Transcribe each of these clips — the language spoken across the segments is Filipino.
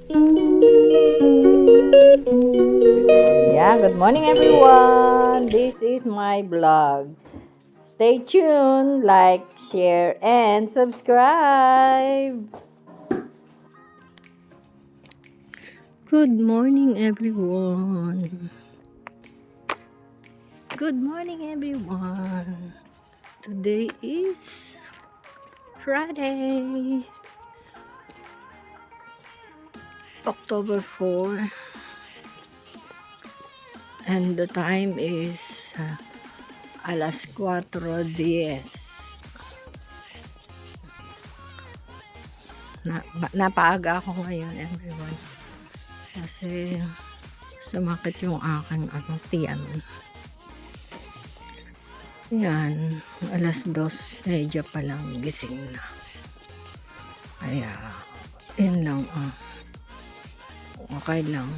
Yeah, good morning everyone. This is my vlog. Stay tuned, like, share, and subscribe. Good morning everyone. Good morning everyone. Today is Friday, October 4, and the time is alas 4:10. Napaaga ako ngayon everyone kasi sumakit yung aking tiyan. Yan, alas 2:30 pa lang gising na. Kaya, yun lang. Okay lang.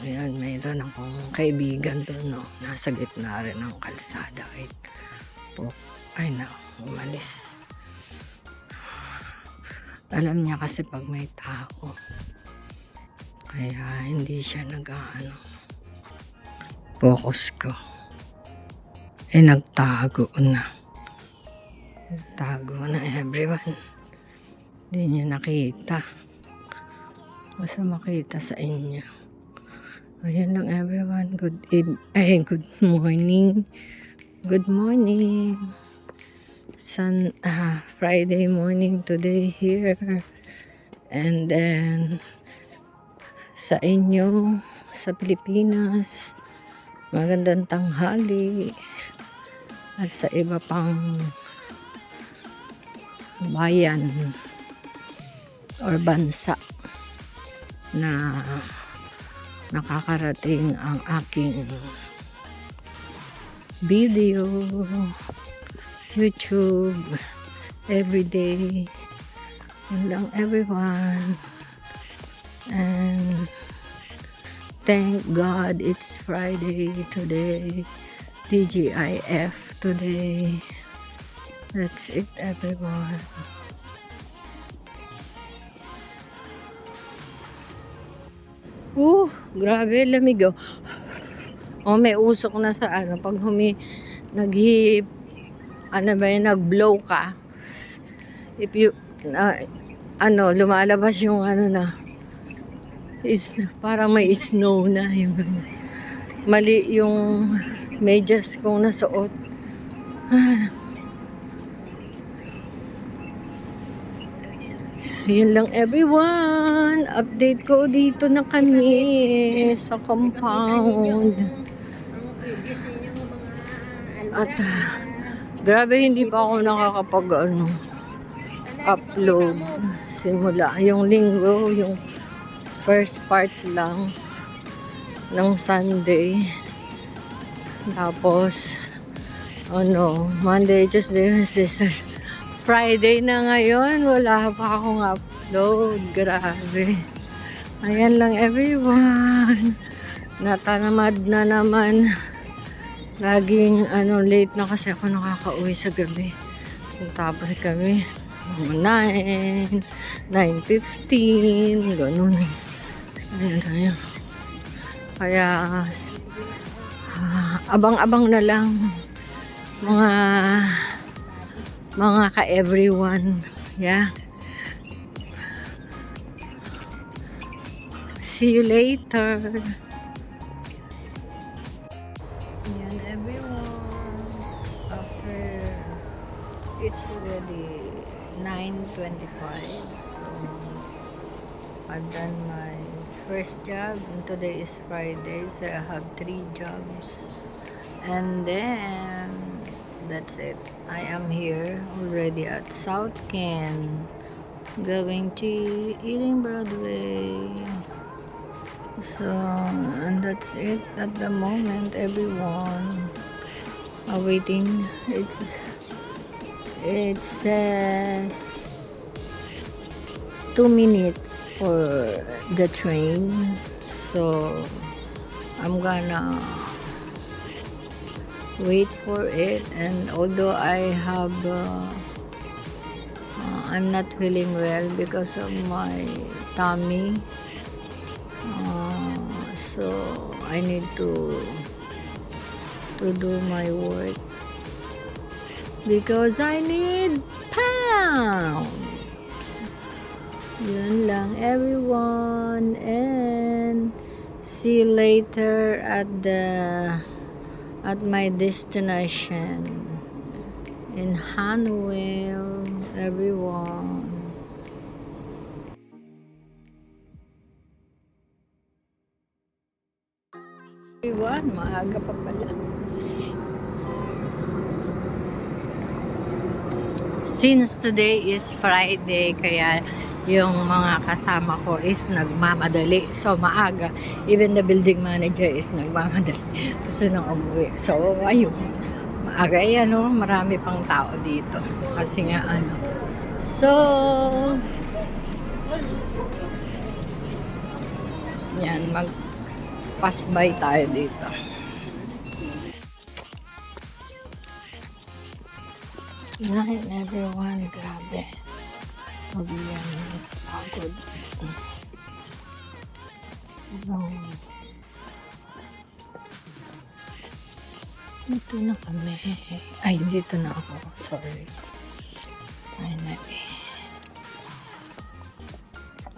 Ayan, mayroon akong kaibigan doon, no? Nasa gitna rin ng kalsada. Ay na, umalis. Alam niya kasi pag may tao. Kaya, hindi siya focus ko. Nagtago na. Nagtago na everyone. Hindi niyo nakita. Basta makita sa inyo. Ayan lang everyone. Good morning. Good morning. Friday morning today here. And then sa inyo, sa Pilipinas, magandang tanghali. At sa iba pang bayan or bansa na nakakarating ang aking video, YouTube, everyday. Yun lang everyone. And thank God it's Friday today. TGIF today. That's it everyone. Grabe lamig oh. May usok na sa pag nag-blow ka. If you lumalabas yung is parang may snow na yung mali yung medyas kong nasuot. Yun lang everyone. Update ko, dito na kami sa compound. At grabe, hindi pa ako nakakapag upload simula yung linggo, yung first part lang ng Sunday. Tapos Monday, Tuesday, Wednesday, Friday na ngayon, wala pa akong upload. Grabe. Ayan lang everyone. Natanamad na naman. Laging late na kasi ako nakakauwi sa gabi. Tapos kami 9:15, ganun. Ayan tayo. Kaya abang-abang na lang mga ka-everyone. Yeah. See you later. Yan everyone. After it's already 9:25. So I've done my first job and today is Friday, so I have 3 jobs. And then that's it. I am here already at South Ken, going to Ealing Broadway. So, and that's it at the moment, everyone. Awaiting. It says 2 minutes for the train. So, I'm gonna wait for it, and although I have I'm not feeling well because of my tummy, I need to do my work because I need pound. Yun lang everyone, and see you later at my destination in Hanwell, everyone. Everyone, maaga pa pala. Since today is Friday, kaya yung mga kasama ko is nagmamadali. So, maaga. Even the building manager is nagmamadali. Gusto nang umuwi. So, ayun. Maaga. Ayan, marami pang tao dito. Kasi nga, So, yan. Mag-pass by tayo dito. Night, everyone. Grabe. Mabiyan is pagod. Dito na kami. Ay, dito na ako. Sorry. Ay,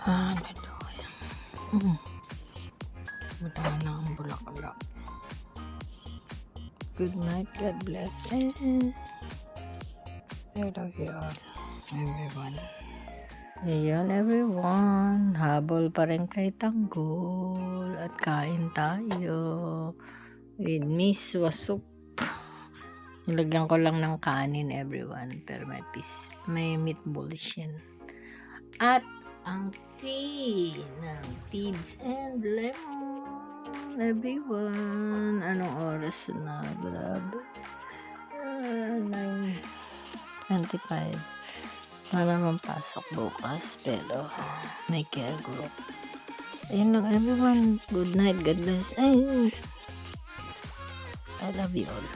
hallelujah. Wala na ang bulaklak. Good night. God bless. I love you all, everyone. Ayan everyone, habol pa rin kay Tanggol at kain tayo with miswa soup. Nilagyan ko lang ng kanin everyone, pero may meatballs yan. At ang tea ng Tibbs and Lemon everyone. Anong oras na? Grabe. 9:25. Wala naman pasok bukas, pero may care group. Ayun lang everyone. Good night. God bless. I love you all.